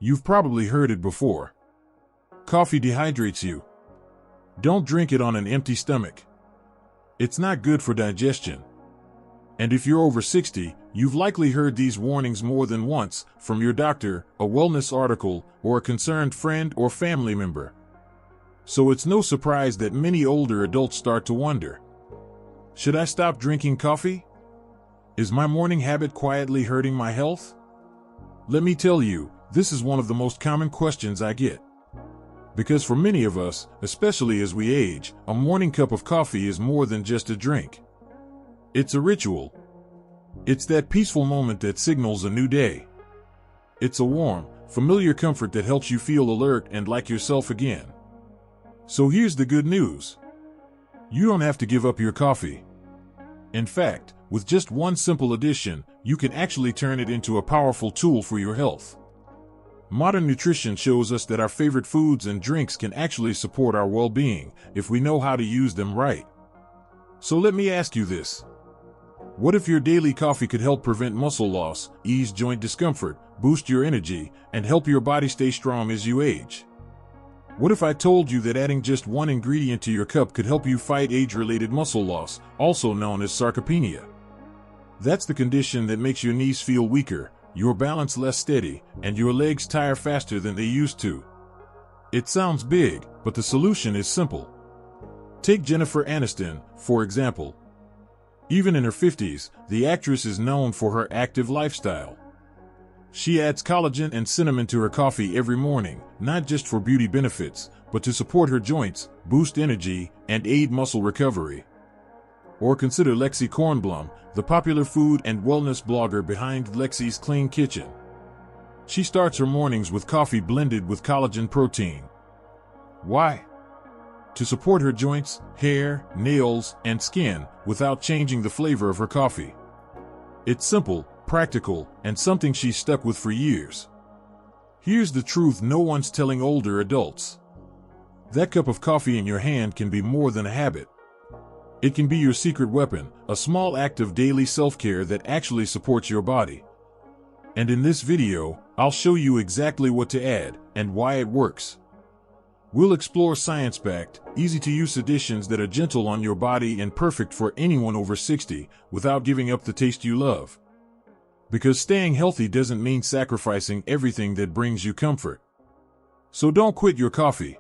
You've probably heard it before. Coffee dehydrates you. Don't drink it on an empty stomach. It's not good for digestion. And if you're over 60, you've likely heard these warnings more than once from your doctor, a wellness article, or a concerned friend or family member. So it's no surprise that many older adults start to wonder, should I stop drinking coffee? Is my morning habit quietly hurting my health? Let me tell you, this is one of the most common questions I get. Because for many of us, especially as we age, a morning cup of coffee is more than just a drink. It's a ritual. It's that peaceful moment that signals a new day. It's a warm, familiar comfort that helps you feel alert and like yourself again. So here's the good news. You don't have to give up your coffee. In fact, with just one simple addition, you can actually turn it into a powerful tool for your health. Modern nutrition shows us that our favorite foods and drinks can actually support our well-being if we know how to use them right. So let me ask you this. What if your daily coffee could help prevent muscle loss, ease joint discomfort, boost your energy, and help your body stay strong as you age? What if I told you that adding just one ingredient to your cup could help you fight age-related muscle loss, also known as sarcopenia? That's the condition that makes your knees feel weaker, your balance less steady, and your legs tire faster than they used to. It sounds big, but the solution is simple. Take Jennifer Aniston, for example. Even in her 50s, the actress is known for her active lifestyle. She adds collagen and cinnamon to her coffee every morning, not just for beauty benefits, but to support her joints, boost energy, and aid muscle recovery. Or consider Lexi Kornblum, the popular food and wellness blogger behind Lexi's Clean Kitchen. She starts her mornings with coffee blended with collagen protein. Why? To support her joints, hair, nails, and skin without changing the flavor of her coffee. It's simple, practical, and something she's stuck with for years. Here's the truth no one's telling older adults. That cup of coffee in your hand can be more than a habit. It can be your secret weapon, a small act of daily self-care that actually supports your body. And in this video, I'll show you exactly what to add and why it works. We'll explore science-backed, easy-to-use additions that are gentle on your body and perfect for anyone over 60 without giving up the taste you love. Because staying healthy doesn't mean sacrificing everything that brings you comfort. So don't quit your coffee.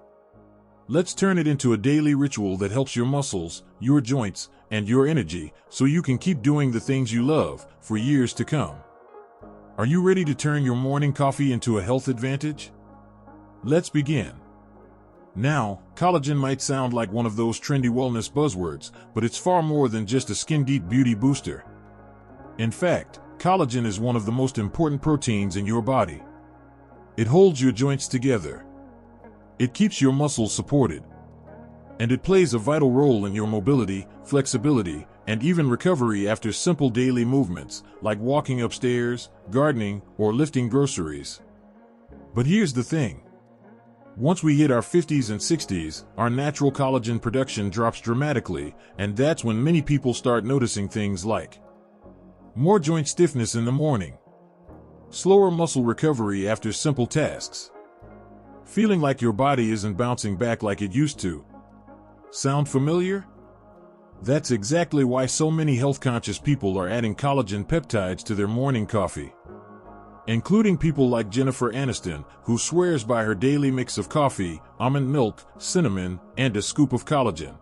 Let's turn it into a daily ritual that helps your muscles, your joints, and your energy so you can keep doing the things you love for years to come. Are you ready to turn your morning coffee into a health advantage? Let's begin. Now, collagen might sound like one of those trendy wellness buzzwords, but it's far more than just a skin-deep beauty booster. In fact, collagen is one of the most important proteins in your body. It holds your joints together. It keeps your muscles supported. And it plays a vital role in your mobility, flexibility, and even recovery after simple daily movements, like walking upstairs, gardening, or lifting groceries. But here's the thing. Once we hit our 50s and 60s, our natural collagen production drops dramatically, and that's when many people start noticing things like more joint stiffness in the morning, slower muscle recovery after simple tasks, feeling like your body isn't bouncing back like it used to. Sound familiar? That's exactly why so many health-conscious people are adding collagen peptides to their morning coffee. Including people like Jennifer Aniston, who swears by her daily mix of coffee, almond milk, cinnamon, and a scoop of collagen.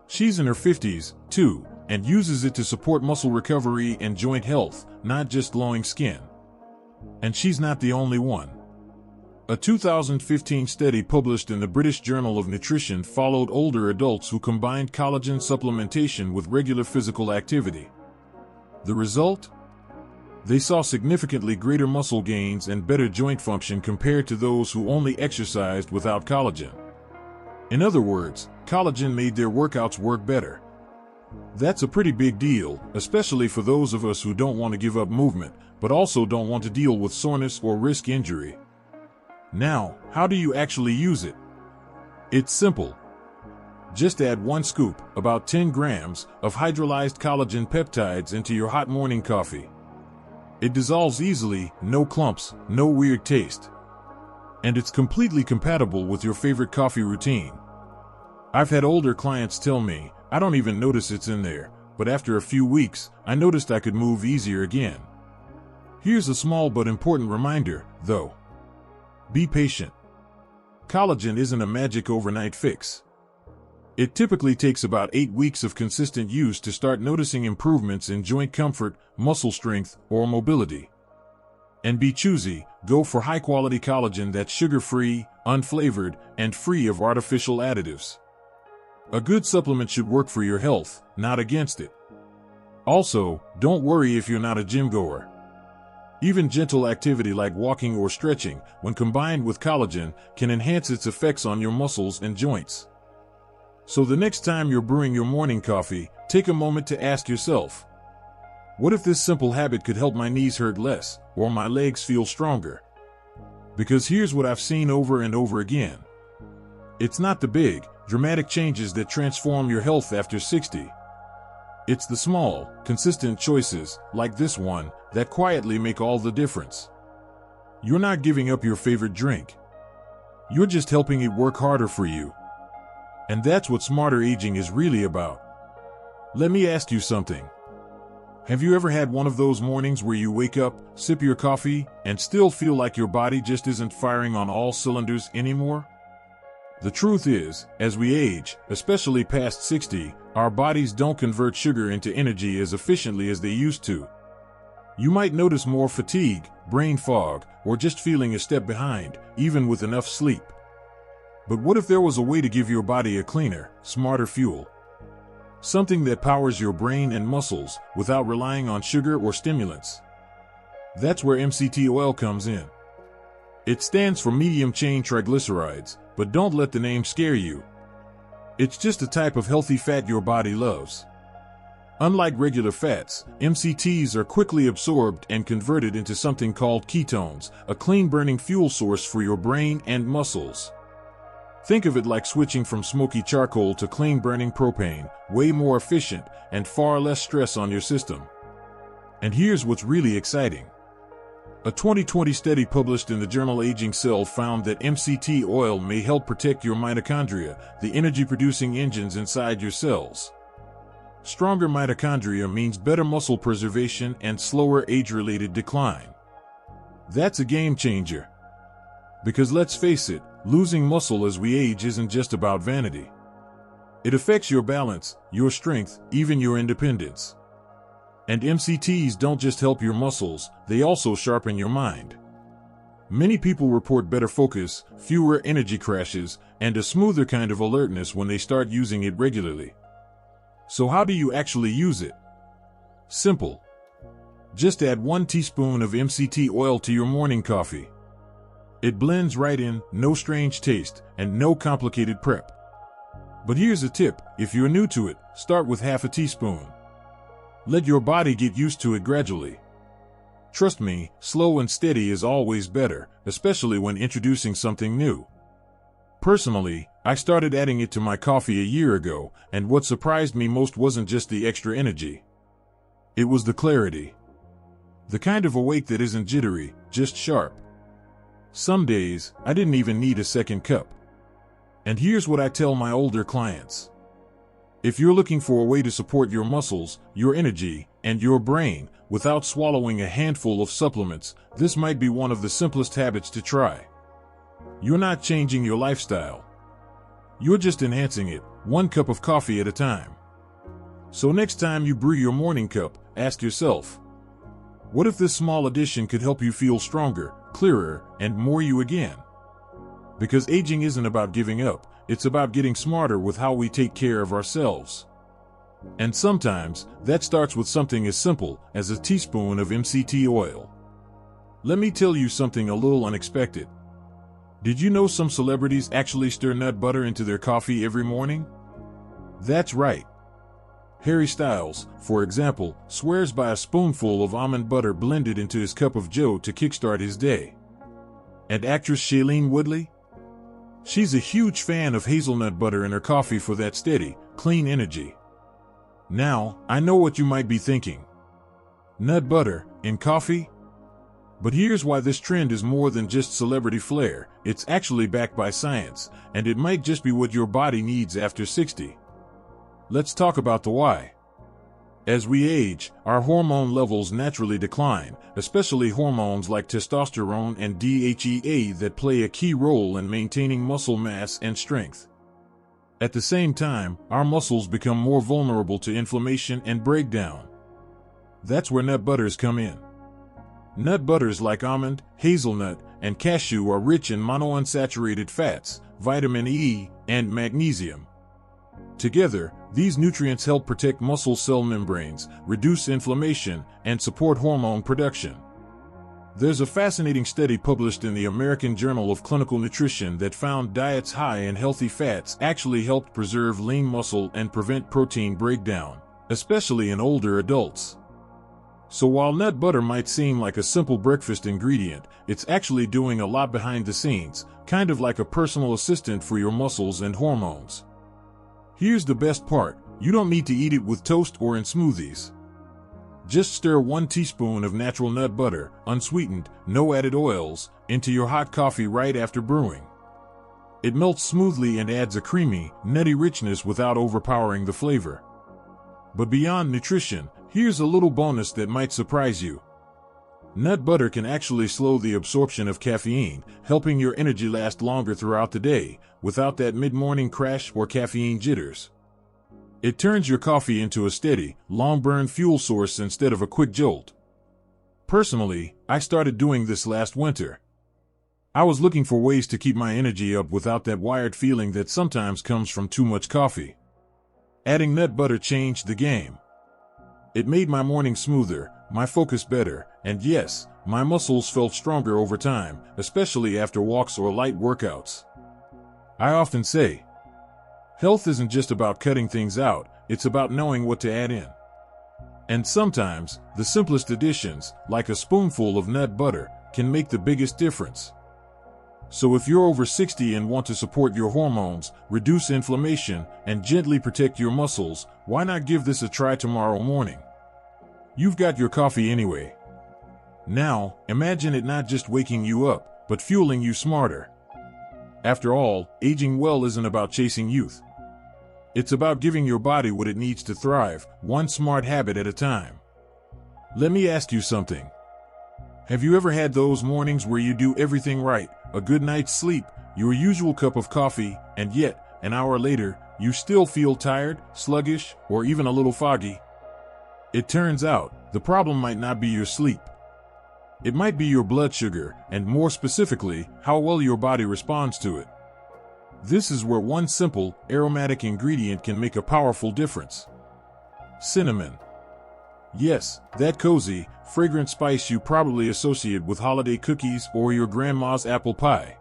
She's in her 50s, too, and uses it to support muscle recovery and joint health, not just glowing skin. And she's not the only one. A 2015 study published in the British Journal of Nutrition followed older adults who combined collagen supplementation with regular physical activity. The result? They saw significantly greater muscle gains and better joint function compared to those who only exercised without collagen. In other words, collagen made their workouts work better. That's a pretty big deal, especially for those of us who don't want to give up movement, but also don't want to deal with soreness or risk injury. Now, how do you actually use it? It's simple. Just add 1 scoop, about 10 grams, of hydrolyzed collagen peptides into your hot morning coffee. It dissolves easily, no clumps, no weird taste. and it's completely compatible with your favorite coffee routine. I've had older clients tell me, I don't even notice it's in there, but after a few weeks, I noticed I could move easier again. Here's a small but important reminder, though. Be patient. Collagen isn't a magic overnight fix. It typically takes about 8 weeks of consistent use to start noticing improvements in joint comfort, muscle strength, or mobility. And be choosy, go for high-quality collagen that's sugar-free, unflavored, and free of artificial additives. A good supplement should work for your health, not against it. Also, don't worry if you're not a gym goer. Even gentle activity like walking or stretching, when combined with collagen, can enhance its effects on your muscles and joints. So the next time you're brewing your morning coffee, take a moment to ask yourself, what if this simple habit could help my knees hurt less, or my legs feel stronger? Because here's what I've seen over and over again. It's not the big, dramatic changes that transform your health after 60. It's the small, consistent choices, like this one, that quietly make all the difference. You're not giving up your favorite drink. You're just helping it work harder for you. And that's what smarter aging is really about. Let me ask you something. Have you ever had one of those mornings where you wake up, sip your coffee, and still feel like your body just isn't firing on all cylinders anymore? The truth is, as we age, especially past 60, our bodies don't convert sugar into energy as efficiently as they used to. You might notice more fatigue, brain fog, or just feeling a step behind, even with enough sleep. But what if there was a way to give your body a cleaner, smarter fuel? Something that powers your brain and muscles without relying on sugar or stimulants. That's where MCT oil comes in. It stands for medium-chain triglycerides, but don't let the name scare you. It's just a type of healthy fat your body loves. Unlike regular fats, MCTs are quickly absorbed and converted into something called ketones, a clean-burning fuel source for your brain and muscles. Think of it like switching from smoky charcoal to clean-burning propane, way more efficient and far less stress on your system. And here's what's really exciting. A 2020 study published in the journal Aging Cell found that MCT oil may help protect your mitochondria, the energy-producing engines inside your cells. Stronger mitochondria means better muscle preservation and slower age-related decline. That's a game changer. Because let's face it, losing muscle as we age isn't just about vanity. It affects your balance, your strength, even your independence. And MCTs don't just help your muscles, they also sharpen your mind. Many people report better focus, fewer energy crashes, and a smoother kind of alertness when they start using it regularly. So how do you actually use it? Simple. Just add 1 teaspoon of MCT oil to your morning coffee. It blends right in, no strange taste, and no complicated prep. But here's a tip, if you're new to it, start with half a teaspoon. Let your body get used to it gradually. Trust me, slow and steady is always better, especially when introducing something new. Personally, I started adding it to my coffee a year ago, and what surprised me most wasn't just the extra energy. It was the clarity. The kind of awake that isn't jittery, just sharp. Some days, I didn't even need a second cup. And here's what I tell my older clients. If you're looking for a way to support your muscles, your energy, and your brain without swallowing a handful of supplements, this might be one of the simplest habits to try. You're not changing your lifestyle. You're just enhancing it, 1 cup of coffee at a time. So next time you brew your morning cup, ask yourself, what if this small addition could help you feel stronger, clearer, and more you again? Because aging isn't about giving up, it's about getting smarter with how we take care of ourselves. And sometimes, that starts with something as simple as a teaspoon of MCT oil. Let me tell you something a little unexpected. Did you know some celebrities actually stir nut butter into their coffee every morning? That's right. Harry Styles, for example, swears by a spoonful of almond butter blended into his cup of joe to kickstart his day. And actress Shailene Woodley? She's a huge fan of hazelnut butter in her coffee for that steady, clean energy. Now, I know what you might be thinking. Nut butter in coffee? But here's why this trend is more than just celebrity flair. It's actually backed by science, and it might just be what your body needs after 60. Let's talk about the why. As we age, our hormone levels naturally decline, especially hormones like testosterone and DHEA that play a key role in maintaining muscle mass and strength. At the same time, our muscles become more vulnerable to inflammation and breakdown. That's where nut butters come in. Nut butters like almond, hazelnut, and cashew are rich in monounsaturated fats, vitamin E, and magnesium. Together, these nutrients help protect muscle cell membranes, reduce inflammation, and support hormone production. There's a fascinating study published in the American Journal of Clinical Nutrition that found diets high in healthy fats actually helped preserve lean muscle and prevent protein breakdown, especially in older adults. So while nut butter might seem like a simple breakfast ingredient, it's actually doing a lot behind the scenes, kind of like a personal assistant for your muscles and hormones. Here's the best part: you don't need to eat it with toast or in smoothies. Just stir 1 teaspoon of natural nut butter, unsweetened, no added oils, into your hot coffee right after brewing. It melts smoothly and adds a creamy, nutty richness without overpowering the flavor. But beyond nutrition, here's a little bonus that might surprise you. Nut butter can actually slow the absorption of caffeine, helping your energy last longer throughout the day, without that mid-morning crash or caffeine jitters. It turns your coffee into a steady, long-burn fuel source instead of a quick jolt. Personally, I started doing this last winter. I was looking for ways to keep my energy up without that wired feeling that sometimes comes from too much coffee. Adding nut butter changed the game. It made my morning smoother, my focus better, and yes, my muscles felt stronger over time, especially after walks or light workouts. I often say, health isn't just about cutting things out, it's about knowing what to add in. And sometimes, the simplest additions, like a spoonful of nut butter, can make the biggest difference. So if you're over 60 and want to support your hormones, reduce inflammation, and gently protect your muscles, why not give this a try tomorrow morning? You've got your coffee anyway. Now, imagine it not just waking you up, but fueling you smarter. After all, aging well isn't about chasing youth. It's about giving your body what it needs to thrive, one smart habit at a time. Let me ask you something. Have you ever had those mornings where you do everything right, a good night's sleep, your usual cup of coffee, and yet, an hour later, you still feel tired, sluggish, or even a little foggy? It turns out, the problem might not be your sleep. It might be your blood sugar, and more specifically, how well your body responds to it. This is where one simple, aromatic ingredient can make a powerful difference. Cinnamon. Yes, that cozy, fragrant spice you probably associate with holiday cookies or your grandma's apple pie.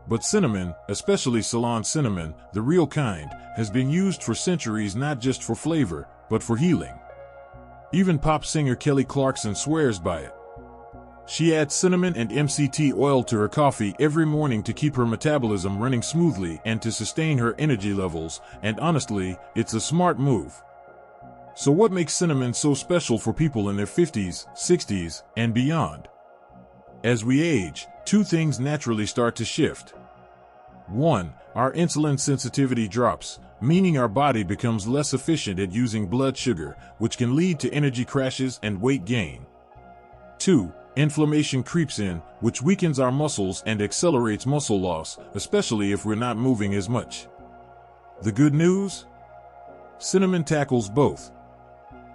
But cinnamon, especially Ceylon cinnamon, the real kind, has been used for centuries not just for flavor, but for healing. Even pop singer Kelly Clarkson swears by it. She adds cinnamon and MCT oil to her coffee every morning to keep her metabolism running smoothly and to sustain her energy levels, and honestly, it's a smart move. So what makes cinnamon so special for people in their 50s, 60s, and beyond? As we age, two things naturally start to shift. 1. Our insulin sensitivity drops, meaning our body becomes less efficient at using blood sugar, which can lead to energy crashes and weight gain. 2. Inflammation creeps in, which weakens our muscles and accelerates muscle loss, especially if we're not moving as much. The good news? Cinnamon tackles both.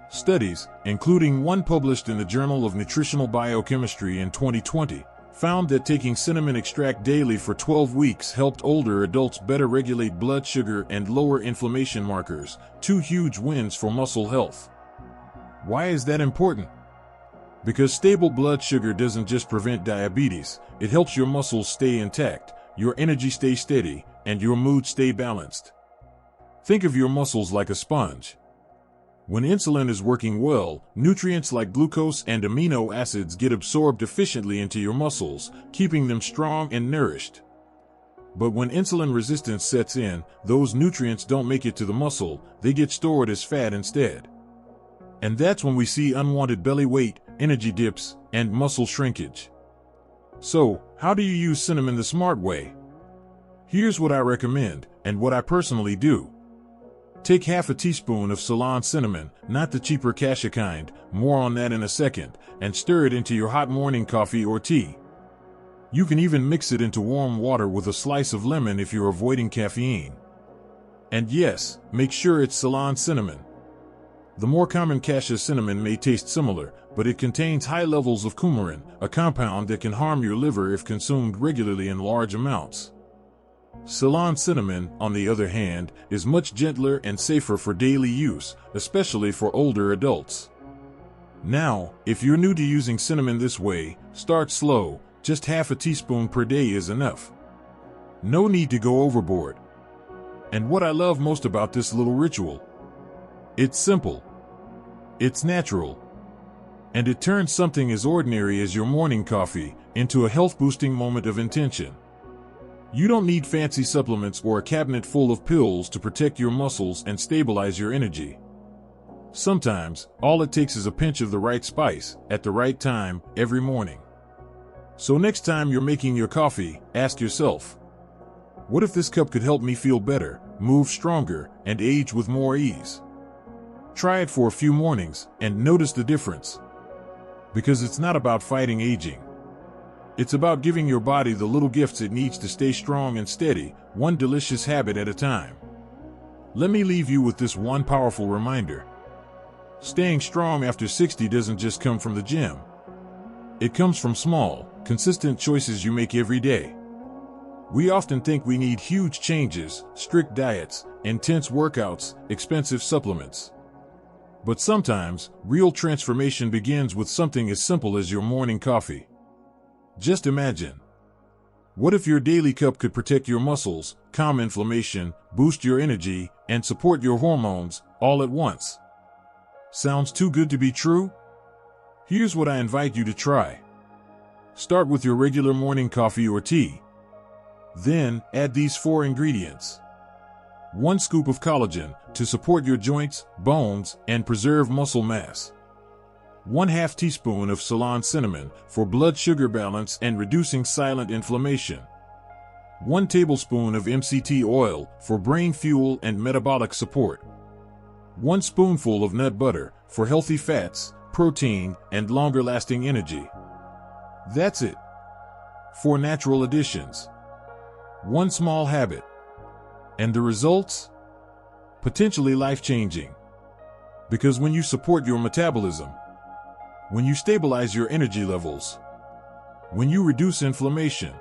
Studies, including one published in the Journal of Nutritional Biochemistry in 2020, found that taking cinnamon extract daily for 12 weeks helped older adults better regulate blood sugar and lower inflammation markers, two huge wins for muscle health. Why is that important? Because stable blood sugar doesn't just prevent diabetes, it helps your muscles stay intact, your energy stay steady, and your mood stay balanced. Think of your muscles like a sponge. When insulin is working well, nutrients like glucose and amino acids get absorbed efficiently into your muscles, keeping them strong and nourished. But when insulin resistance sets in, those nutrients don't make it to the muscle, they get stored as fat instead. And that's when we see unwanted belly weight, energy dips, and muscle shrinkage. So, how do you use cinnamon the smart way? Here's what I recommend, and what I personally do. Take half a teaspoon of Ceylon cinnamon, not the cheaper cassia kind, more on that in a second, and stir it into your hot morning coffee or tea. You can even mix it into warm water with a slice of lemon if you're avoiding caffeine. And yes, make sure it's Ceylon cinnamon. The more common cassia cinnamon may taste similar, but it contains high levels of coumarin, a compound that can harm your liver if consumed regularly in large amounts. Ceylon cinnamon, on the other hand, is much gentler and safer for daily use, especially for older adults. Now, if you're new to using cinnamon this way, start slow, just half a teaspoon per day is enough. No need to go overboard. And what I love most about this little ritual? It's simple. It's natural. And it turns something as ordinary as your morning coffee into a health-boosting moment of intention. You don't need fancy supplements or a cabinet full of pills to protect your muscles and stabilize your energy. Sometimes, all it takes is a pinch of the right spice, at the right time, every morning. So next time you're making your coffee, ask yourself, what if this cup could help me feel better, move stronger, and age with more ease? Try it for a few mornings, and notice the difference. Because it's not about fighting aging. It's about giving your body the little gifts it needs to stay strong and steady, one delicious habit at a time. Let me leave you with this one powerful reminder. Staying strong after 60 doesn't just come from the gym. It comes from small, consistent choices you make every day. We often think we need huge changes, strict diets, intense workouts, expensive supplements. But sometimes, real transformation begins with something as simple as your morning coffee. Just imagine. What if your daily cup could protect your muscles, calm inflammation, boost your energy, and support your hormones, all at once? Sounds too good to be true? Here's what I invite you to try. Start with your regular morning coffee or tea. Then, add these 4 ingredients. 1 scoop of collagen, to support your joints, bones, and preserve muscle mass. 1/2 teaspoon of Ceylon cinnamon, for blood sugar balance and reducing silent inflammation. 1 tablespoon of MCT oil, for brain fuel and metabolic support. 1 spoonful of nut butter, for healthy fats, protein, and longer-lasting energy. That's it. 4 natural additions. 1 small habit. And the results? Potentially life-changing. Because when you support your metabolism, when you stabilize your energy levels, when you reduce inflammation,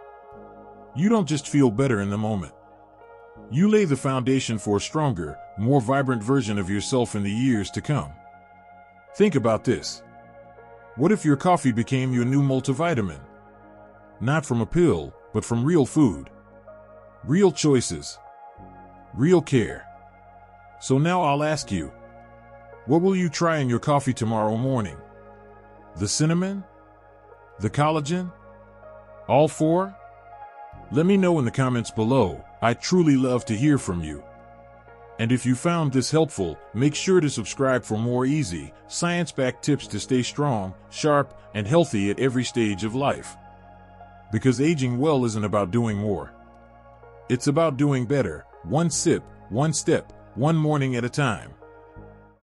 you don't just feel better in the moment. You lay the foundation for a stronger, more vibrant version of yourself in the years to come. Think about this. What if your coffee became your new multivitamin? Not from a pill, but from real food. Real choices. Real care. So now I'll ask you, what will you try in your coffee tomorrow morning? The cinnamon? The collagen? All 4? Let me know in the comments below. I'd truly love to hear from you. And if you found this helpful, make sure to subscribe for more easy, science-backed tips to stay strong, sharp, and healthy at every stage of life. Because aging well isn't about doing more. It's about doing better, one sip, one step, one morning at a time.